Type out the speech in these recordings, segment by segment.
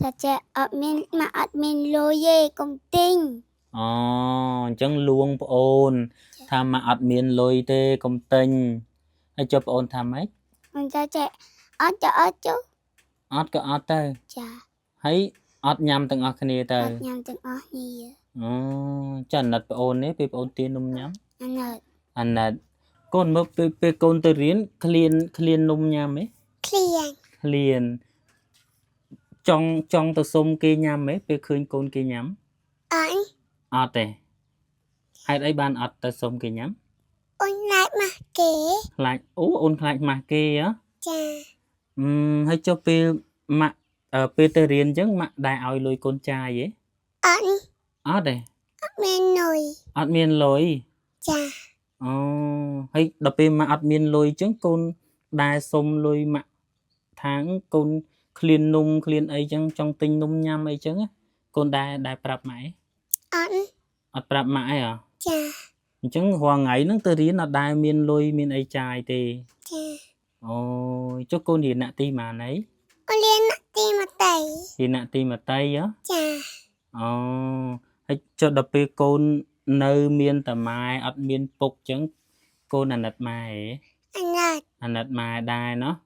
Chà chà admin mà admin lôi ye công tinh. Chẳng luôn ôn tham mà admin lôi tê công tinh hay cho ôn tham ấy Chà chà ớt chứ. ớt có ớt tê Chà thấy ớt nhâm từng ớt khné tê ớt nhằm từng ớt gì. chẳng nật ôn ấy ôn tiên nung nhắm Anh ơi. con mơ con tê riêng clean nung nhắm ấy clean trong tờ sông kê nhắm ấy khơi con kê nhắm Anh ớt tê hay đấy ban ớt tờ sông kê nhắm ôn lại mà kể. lại ôn lại mà kê á Chà hay cho mà tê riêng chứ mà đại oi lôi con trai ấy anh ớt tê admin nồi. admin lôi Chà hay đập mà admin lôi chứ con đai xôm lôi mà tháng con clean nung clean ấy chứ trong tinh nung nhâm ấy chứ con đai prap mãi anh prap mãi à chà chứ hoàng ấy nó từ riêng là đai miên lôi miên ấy trai thì chà cho con hiện nạ ti mà nấy con liên nạ ti mà tẩy. Hiện nạ ti mà tây á Chà hay cho đập con nơi miên tà mai admin phục chứ con là nặt mai anh nặt mai đai nó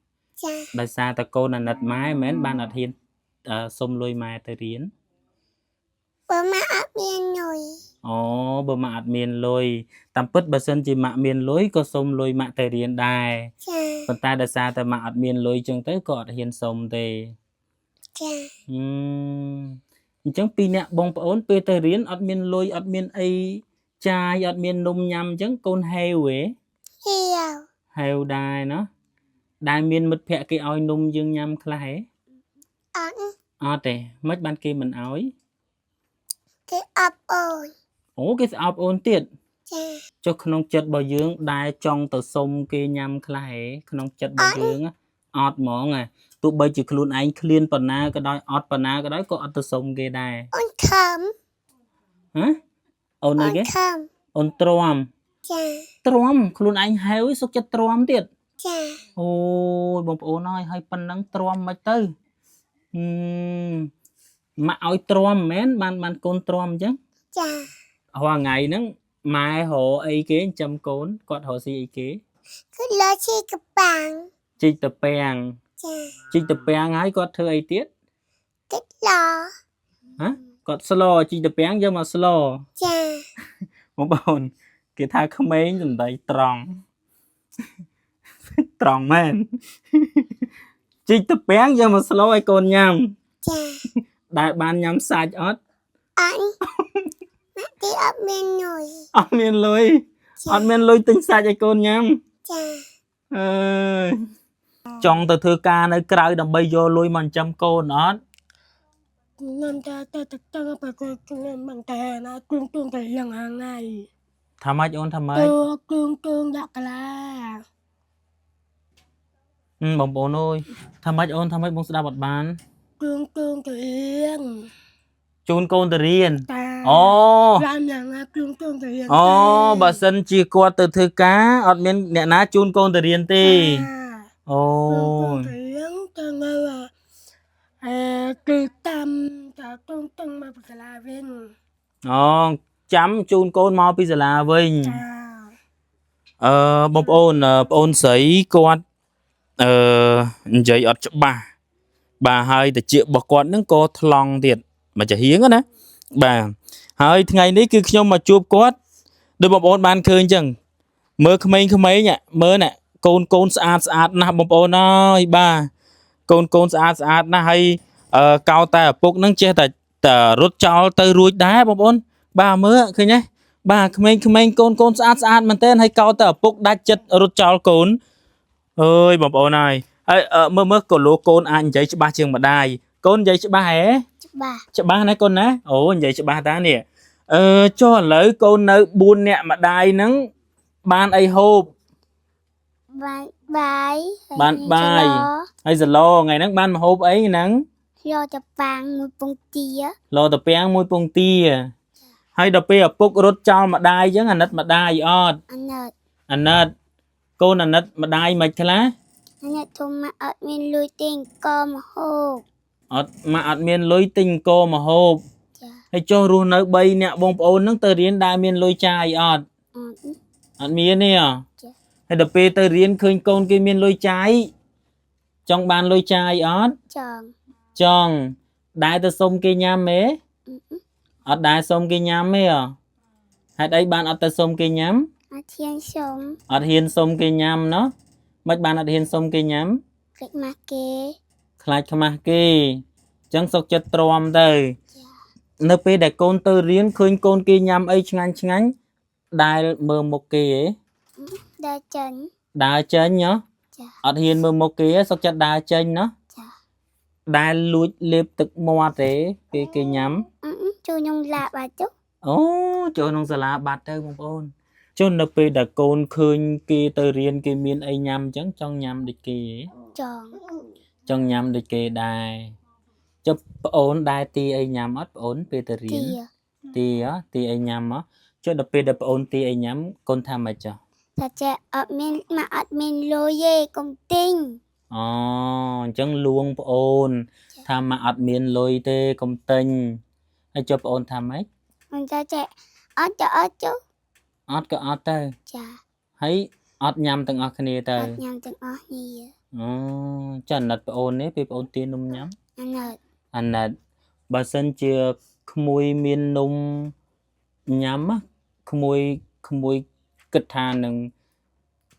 đại sa ta cô là nặt mai mến ban nặt hiên xông lôi mai tới riêng bữa mà admin nồi. bữa mà admin lôi tạm bứt bà sân chỉ mạ miên lối có xông lôi mạ tới riêng đài còn ta đại sa ta mạ admin lôi chân tới có hiên xông tề chẳng pi nè bông ổn pe tới riêng admin lôi admin ấy chai admin nung nhâm chẳng con heo ấy heo đài nó đài miên mật phẹ cái oi nung dương nhâm khla hế tè mất ban kia mình oi cái ấp ôi cái ấp ôn tiệt cho không chật bò dương đài trong tờ sông kia nhâm khla hế không chật bò dương á ọt mỏ ngà tụ bây chỉ luôn anh clean phần na cái đôi ọt phần na cái đó có ọt tờ sông kia đài ôn thơm hả ôn này cái ôn tròn tròn luôn anh heo số chất tròn tiệt ôi bông ôn ơi hay phần nắng tròn mà tư mà oi tròn mến ban con tròn chứ hoa ngày nó mai hồ ấy kế chăm cốn quạt hồ si ấy kế cứ lo chi tập bảng chi tập bèn ấy quạt thưa ấy tiết thích lo hả quạt slow chi tập bèn nhưng mà slow một bồn cái tha không mấy dùm tay tròn tròn men chi tập bèn nhưng mà slow ấy con nhầm đại ban nhắm sai ớt anh cái admin lôi tính sai cho con nhắm trong tờ thư ca nơi cày đầm bay vô lôi mình chăm cô nó ngâm ta phải con bằng tè nó tương tè lần hàng ngày tham ai ôn tham ai tương đặc là bông bồn ơi tham ai bông sẽ đa bật bàn tương tè yên chun con tờ riêng làm nhà tương tè yên bà sân chia qua tờ thư cá admin nè ná chun con tờ riêng tì tương tè yên tương là kỳ tâm cho tương mà phải là viên chấm chun con mau bây giờ là vinh bông ôn sấy con giấy ọt cho bà hai để chịu bà con nó có thòng thiệt mà chả hiến á bà hai ngày đấy cứ nhau mà chụp quát đôi bông ôn ban khơi chẳng mơ không mấy nhỉ mơ nè con sát na bông ôn ơi bà con sát na hay cao ta bốc nắng che ta rút cho tới ruồi đá bông ôn bà mơ khơi nhé bà không mấy con sát mình tên hay cao ta bốc đá chất rút cho con ơi bông ôn này mơ cổ lúa con anh giấy cho ba trường mà đài con giấy cho ba hé cho ba này con ná giấy cho ba ta nè cho lấy con nơi buôn nè mà đài nắng ban ai hộp ban bài hay giờ lo ngày nắng ban mà hộp ấy nắng lo tập bang môi bông tia hay đập bê bốc rốt cho mà đài chứ anh nết mà đài anh nết con anh nết mà đài mệt thế lá anh nết thùng mà admin lùi tiền co mà hộp អត់មកអត់មានលុយទិញកមកហូប ចា ហើយចុះរស់នៅ3នាក់បងប្អូនហ្នឹងទៅរៀនដែរមានលុយចាយអត់ អត់មានទេហ៎ ចា ហើយដល់ពេលទៅរៀនឃើញកូនគេមានលុយចាយចង់បានលុយចាយអត់ ចង់ ចង់ដែរទៅសុំគេញ៉ាំទេអត់ដែរសុំគេញ៉ាំទេហ៎ហេតុអីបានអត់ទៅសុំគេញ៉ាំ អត់ធានសុំ អត់ហ៊ានសុំគេញ៉ាំណោះមិនបានអត់ហ៊ានសុំគេញ៉ាំ គេមកគេ ខ្លាចខ្មាស់គេអញ្ចឹងសុកចិត្តទ្រាំទៅនៅពេលដែលកូនទៅរៀនឃើញកូនគេញ៉ាំអីឆ្ងាញ់ឆ្ងាញ់ដែលមើលមុខគេហ៎ ដើរចាញ់ ដើរចេញហ៎ ចា អត់ហ៊ានមើលមុខគេទេសុកចិត្តដើរចេញណោះ ចា ដែលលួចលេបទឹកមាត់ទេពេលគេញ៉ាំ ជួយខ្ញុំឡាបាច់ទៅ អូចូលក្នុងសាលាបាត់ទៅបងប្អូនចុះនៅពេលដែលកូនឃើញគេទៅរៀនគេមានអីញ៉ាំអញ្ចឹងចង់ញ៉ាំដូចគេហ៎ ចង់ ចង់ញ៉ាំដូចគេដែរចុះប្អូនដែរទីអីញ៉ាំអត់ប្អូនពេលទៅរៀ ទា នទីហ៎ទីអីញ៉ាំហ៎ចុះដល់ពេលដែលប្អូនទីអីញ៉ាំកូនថាម៉េចចុះ តែចេះអត់មានមកអត់មានលុយទេកុំទិញ អូអញ្ចឹងលួងប្អូនថាមកអត់មានលុយទេកុំទិញហើយចុះប្អូនថាម៉េច មិនតែចេះអត់ទៅអត់ចុះ អត់ក៏អត់ទៅ ចា ហើយអត់ញ៉ាំទាំងអស់គ្នាទៅ អត់ញ៉ាំទាំងអស់គ្នា អូចាអាណិតប្អូននេះពេលប្អូនទាននំញ៉ាំ អាណិត អាណិតបើសិនជាក្មួយមាននំញ៉ាំណាក្មួយគិតថានឹង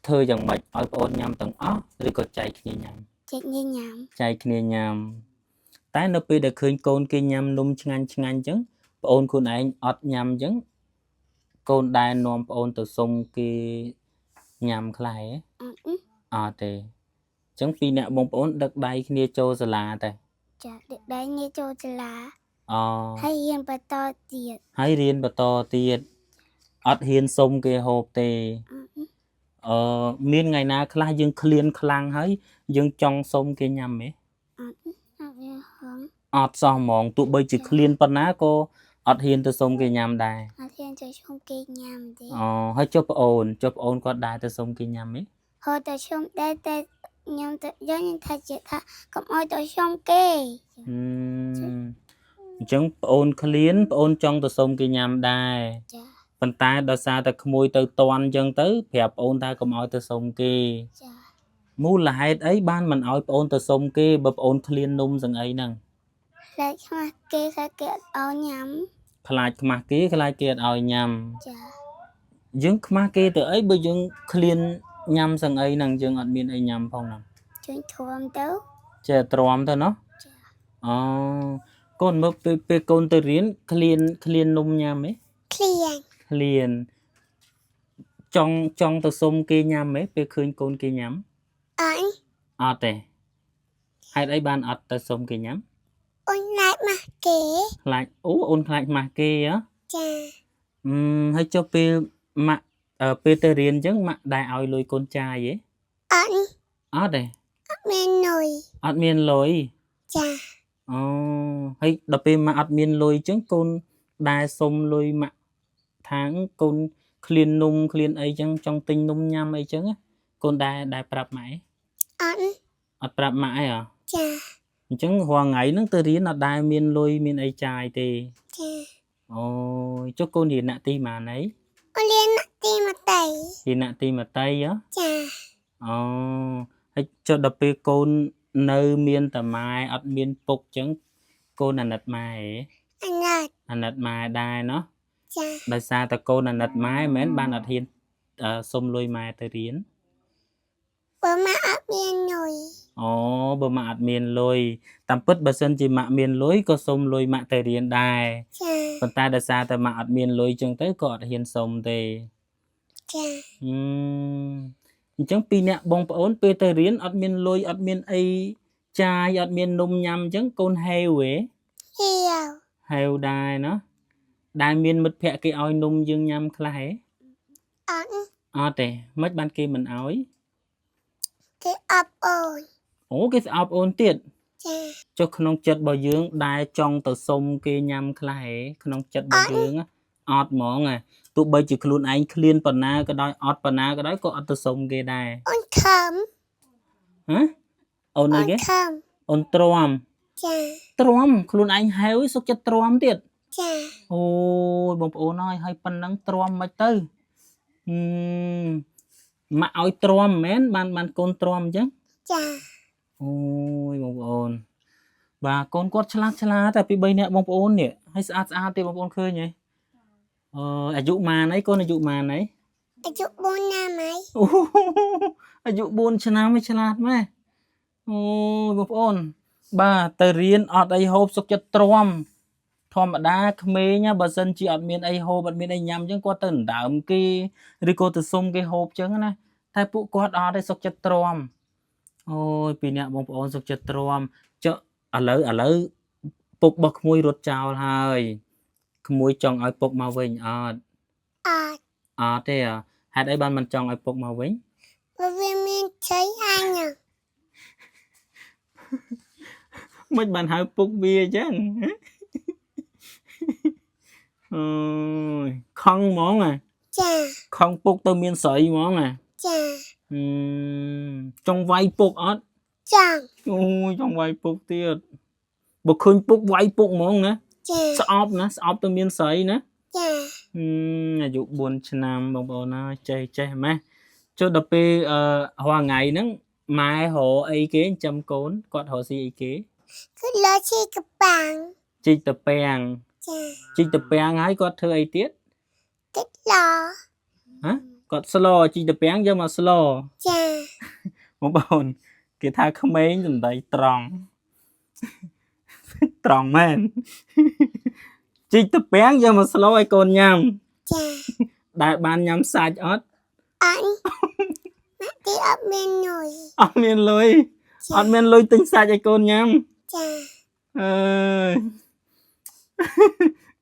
ធ្វើយ៉ាងម៉េចឲ្យប្អូនញ៉ាំទាំងអស់ឬក៏ចែកគ្នាញ៉ាំ ចេះញញ៉ាំ ចែកគ្នាញ៉ាំតែនៅពេលដែលឃើញកូនគេញ៉ាំនំឆ្ងាញ់ឆ្ងាញ់អញ្ចឹងប្អូនខ្លួនឯងអត់ញ៉ាំអញ្ចឹងកូនដែរនាំប្អូនទៅសុំគេញ៉ាំខ្លះហ៎ អត់ទេអញ្ចឹងពីរអ្នកបងប្អូនដឹកដៃគ្នាចូលសាលាតែ ចាដឹកដៃនេះចូលសាលា អូ ហើយរៀនបន្តទៀត ហើយរៀនបន្តទៀតអត់ហ៊ានសុំគេហូបទេមានថ្ងៃណាខ្លះយើងឃ្លានខ្លាំងហើយយើងចង់សុំគេញ៉ាំទេ អត់មានហង អត់សោះហ្មងទោះបីជាឃ្លានប៉ុណ្ណាក៏អត់ហ៊ានទៅសុំគេញ៉ាំដែរ អត់ហ៊ានទៅជុំគេញ៉ាំទេ អូហើយចុះប្អូនគាត់ដែរទៅសុំគេញ៉ាំទេ ហូតទៅជុំដែរតែញ៉ាំទៅយើងថាជាថាកុំអោយទៅជុំគេ អញ្ចឹងប្អូនឃ្លានប្អូនចង់ទៅសុំគេញ៉ាំដែរ ចា ប៉ុន្តែដោយសារតែក្មួយទៅតន់អញ្ចឹងទៅប្រាប់ប្អូនថាកុំឲ្យទៅសុំគេ ចា មូលហេតុអីបានមិនឲ្យប្អូនទៅសុំគេបើប្អូនឃ្លាននំសឹងអីហ្នឹង ខ្លាចខ្មាស់គេថាគេអត់ឲ្យញ៉ាំ ខ្លាចខ្មាស់គេខ្លាចគេអត់ឲ្យញ៉ាំ ចា យើងខ្មាស់គេទៅអីបើយើងឃ្លានញ៉ាំសឹងអីហ្នឹងយើងអត់មានអីញ៉ាំផងហ្នឹង ជួយធំទៅ ចេះទ្រាំទៅណោះ ចា អូកូនមើលពេលកូនទៅរៀនឃ្លាននំញ៉ាំហ៎ ឃ្លៀង ឃ្លានចង់ទៅសុំគេញ៉ាំហ៎ពេលឃើញកូនគេញ៉ាំ អញ អត់ទេហេតុអីបានអត់ទៅសុំគេញ៉ាំ អូនឡាយមកគេ ខ្លាចអូនខ្លាចម៉ាស់គេហ៎ ចា ហើយចុះពេលម៉ាក់ពេលទៅរៀនអញ្ចឹងម៉ាក់ដែរឲ្យលុយកូនចាយហ៎ អញ អត់ទេ អត់មាននុយ អត់មានលុយ ចា អូហើយដល់ពេលម៉ាក់អត់មានលុយអញ្ចឹងកូនដែរសុំលុយម៉ាក់ថាងកូនឃ្លាននំឃ្លានអីអញ្ចឹងចង់ទិញនំញ៉ាំអីអញ្ចឹងកូនដែរប្រាប់ម៉ាក់ឯង អត់ អត់ប្រាប់ម៉ាក់ឯងហ៎ ចា អញ្ចឹងរាល់ថ្ងៃហ្នឹងទៅរៀនអត់ដែរមានលុយមានអីចាយទេ ចា អូចុះកូនរៀនណាក់ទីម៉ានអី អូនរៀនណាក់ទីមកតៃ រៀនណាក់ទីម៉ាតីហ៎ ចា អូហើយចុះដល់ពេលកូននៅមានតែម៉ែអត់មានពុកអញ្ចឹងកូនអាណិតម៉ែហ៎ អាណិត អាណិតម៉ែដែរណោះ ចា ដោយសារតែកូនអាណិតម៉ែមិនមែនបានអត់ហ៊ានសុំលុយម៉ែទៅរៀន បើមកអត់មាននុយ អូបើម៉ាក់អត់មានលុយតាមពិតបើសិនជាម៉ាក់មានលុយក៏សុំលុយម៉ាក់ទៅរៀនដែរ ចា ប៉ុន្តែដោយសារតែម៉ាក់អត់មានលុយអញ្ចឹងទៅក៏អត់ហ៊ានសុំទេ ចា អញ្ចឹងពីរអ្នកបងប្អូនពេលទៅរៀនអត់មានលុយអត់មានអីចាយអត់មាននំញ៉ាំអញ្ចឹងកូនហេវហ៎ ហៀវ ហេវដែរណាដែលមានមិត្តភ័ក្តិគេឲ្យនំយើងញ៉ាំខ្លះហ៎ អត់ អត់ទេមិនបានគេមិនឲ្យ គេអបអូន អូគេស្អប់អូនទៀត ចា ចុះក្នុងចិត្តរបស់យើងដែលចង់ទៅសុំគេញ៉ាំខ្លះហ៎ក្នុងចិត្តរបស់យើងអត់ហ្មងទោះបីជាខ្លួនឯងឃ្លានប៉ុណ្ណាក៏ដោយអត់ប៉ុណ្ណាក៏ដោយក៏អត់ទៅសុំគេដែរ អូនខំ ហ៎អូនអីគេ ខំ អូនទ្រាំ ច ចា ទ្រាំខ្លួនឯងហៅសុខចិត្តទ្រាំទៀត ចា អូយបងប្អូនអើយហើយប៉ុណ្ណឹងទ្រាំមិនទៅម៉ាក់ឲ្យទ្រាំមែនបានកូនទ្រាំអញ្ចឹង ចា អូយបងប្អូនបាទកូនគាត់ឆ្លាតតែពី3នាក់បងប្អូននេះហើយស្អាតទេបងប្អូនឃើញហ៎អាយុម៉ានហើយកូនអាយុម៉ានហើយ អាយុ4ឆ្នាំហើយ អូអាយុ4ឆ្នាំហើយឆ្លាតម៉ែអូយបងប្អូនបាទទៅរៀនអត់អីហូបសុខចិត្តទ្រាំធម្មតាក្មេងបើសិនជាអត់មានអីហូបអត់មានអីញ៉ាំអញ្ចឹងគាត់ទៅដណ្ដើមគេឬក៏ទៅសុំគេហូបអញ្ចឹងណាតែពួកគាត់អត់ទេសុខចិត្តទ្រាំអូយពីអ្នកបងប្អូនសុខចិត្តទ្រាំចុះឥឡូវពុករបស់ក្មួយរត់ចោលហើយក្មួយចង់ឲ្យពុកមកវិញអត់ អត់ទេហេតុអីបានមិនចង់ឲ្យពុកមកវិញ ព្រោះវាមានជ័យអញ មិនបានហៅពុកវាអញ្ចឹងអូយខំហ្មង ចា ខំពុកទៅមានស្រីហ្មង ចា ចង់វាយពុកអត់ ចង់ អូយចង់វាយពុកទៀតបើឃើញពុកវាយពុកហ្មងណា ចា ស្អប់ទៅមានស្រីណា ចា អាយុ4ឆ្នាំបងប្អូនណាចេះម៉េះចុះដល់ពេលរាល់ថ្ងៃហ្នឹងម៉ែរកអីគេចិញ្ចឹមកូនគាត់រកស៊ីអីគេ គឺលើជីកប៉ាំង ជីកតពាំង ចា ជីកតពាំងហើយគាត់ធ្វើអីទៀត ទឹកឡ ហ៎គាត់ស្លជីកតពាំងយកមកស្ល ចា បងប្អូនគេថាក្មេងសំដីត្រង់ត្រង់មែនជីកតពាំងយកមកស្លឲ្យកូនញ៉ាំ ចា ដែលបានញ៉ាំសាច់អត់ អញម៉ាក់ទីអត់មាននុយ អត់មានលុយអត់មានលុយទិញសាច់ឲ្យកូនញ៉ាំ ចា អើយ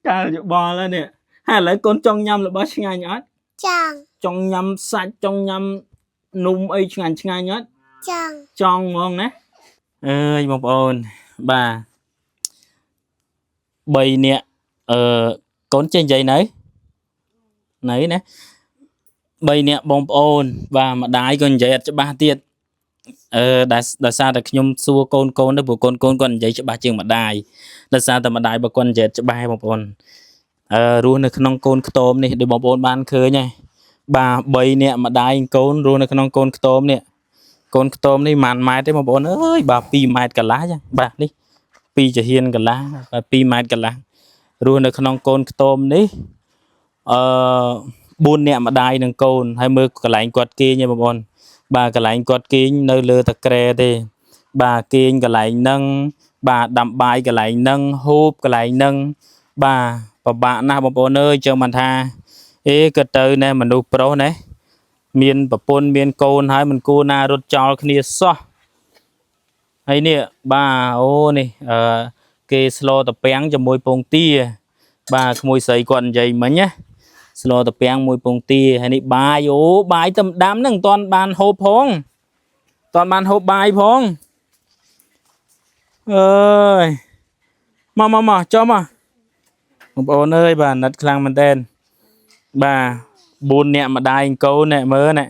កាលយោបល់ហើយនេះហើយឥឡូវកូនចង់ញ៉ាំរបស់ឆ្ងាញ់អត់ ចង់ ចង់ញ៉ាំសាច់ចង់ញ៉ាំនំអីឆ្ងាញ់អត់ ចង់ ចង់ហ្មងណាអើយបងប្អូនបាទ3នាក់កូនចេះនិយាយនៅណា3នាក់បងប្អូនបាទម្ដាយក៏និយាយអត់ច្បាស់ទៀតដោយសារតែខ្ញុំសួរកូនទៅព្រោះកូនគាត់និយាយច្បាស់ជាងម្ដាយដោយសារតែម្ដាយរបស់គាត់និយាយច្បាស់បងប្អូនរស់នៅក្នុងកូនខ្ទមនេះដូចបងប្អូនបានឃើញហើយបាទ3នាក់ម្ដាយកូនរស់នៅក្នុងកូនខ្ទមនេះកូនខ្ទមនេះប៉ុន្មានម៉ែត្រទេបងប្អូនអើយបាទ2ម៉ែត្រកន្លះចឹងបាទនេះ2ចាហៀនកន្លះបាទ2ម៉ែត្រកន្លះរស់នៅក្នុងកូនខ្ទមនេះ4នាក់ម្ដាយនិងកូនហើយមើលកន្លែងគាត់គេងឯងបងប្អូនបាទកន្លែងគាត់គេងនៅលើតក្រែទេបាទគេងកន្លែងហ្នឹងបាទដាំបាយកន្លែងហ្នឹងហូបកន្លែងហ្នឹងបាទពិបាកណាស់បងប្អូនអើយចឹងមិនថាក៏ទៅណែមនុស្សប្រុសណែមានប្រពន្ធមានកូនហើយមិនគួរណារត់ចោលគ្នាសោះហើយនេះបាទអូនេះគេស្លតពាំងជាមួយពងទាបាទក្មួយស្រីគាត់និយាយមិញណាស្លតពាំងមួយពងទាហើយនេះបាយអូបាយតែដាំហ្នឹងមិនទាន់បានហូបផងតាន់បានហូបបាយផងអើយមកចុះមកបងប្អូនអើយបាទណិតខ្លាំងមែនតើបាទ4នាក់ម្ដាយកូនណែមើលណែ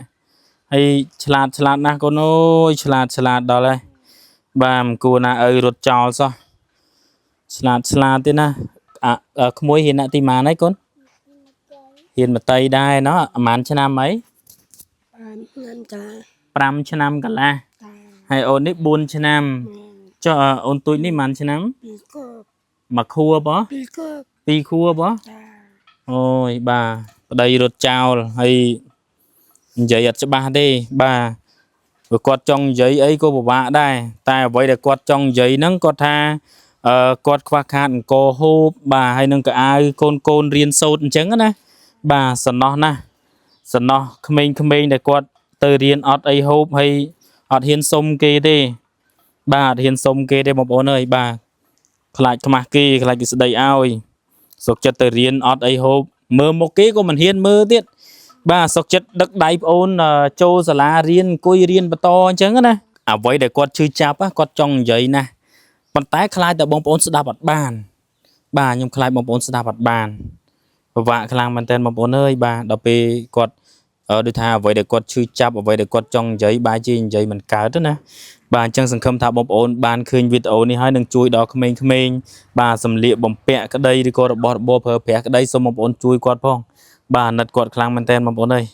ហើយឆ្លាតណាស់កូនអើយឆ្លាតដល់ហើយបាទមិនគួរណាឪរត់ចោលសោះឆ្លាតទេណាក្មួយហ៊ានអ្នកទីម៉ានហើយកូនហ៊ានមតីដែរណោះប្រហែលឆ្នាំអី5ឆ្នាំកន្លះហើយអូននេះ4ឆ្នាំចុះអូនទូចនេះប៉ុន្មានឆ្នាំ1ខួប2ខួបអូយបាទប្តីរត់ចោលហើយនិយាយអត់ច្បាស់ទេបាទគាត់ចង់និយាយអីក៏ពិបាកដែរតែអ្វីដែលគាត់ចង់និយាយហ្នឹងគាត់ថាគាត់ខ្វះខាតអង្គហូបបាទហើយនឹងកៅអៅកូនរៀនសូត្រអញ្ចឹងណាបាទសំណោះណាសំណោះក្មេងដែលគាត់ទៅរៀនអត់អីហូបហើយអត់ហ៊ានសុំគេទេបាទអត់ហ៊ានសុំគេទេបងប្អូនអើយបាទខ្លាចខ្មាស់គេខ្លាចគេស្ដីឲ្យសុកចិត្តទៅរៀនអត់អីហូបមើលមុខគេក៏មិនហ៊ានមើលទៀតបាទសុកចិត្តដឹកដៃប្អូនចូលសាលារៀនអង្គុយរៀនបន្តអញ្ចឹងណាអ្វីដែលគាត់ជឿចាប់គាត់ចង់និយាយណាប៉ុន្តែខ្លាចតែបងប្អូនស្ដាប់អត់បានបាទខ្ញុំខ្លាចបងប្អូនស្ដាប់អត់បានពិបាកខ្លាំងមែនតើបងប្អូនអើយបាទដល់ពេលគាត់ដូចថាអ្វីដែលគាត់ឈឺចាប់អ្វីដែលគាត់ចង់និយាយបែរជានិយាយមិនកើតទេណា បាទអញ្ចឹងសង្ឃឹមថាបងប្អូនបានឃើញវីដេអូនេះហើយនឹងជួយដល់ក្មេងៗបាទសម្លៀកបំពាក់ក្តីឬក៏របស់របរប្រើប្រាស់ក្តីសូមបងប្អូនជួយគាត់ផងបាទអាណិតគាត់ខ្លាំងមែនតើបងប្អូនអើយ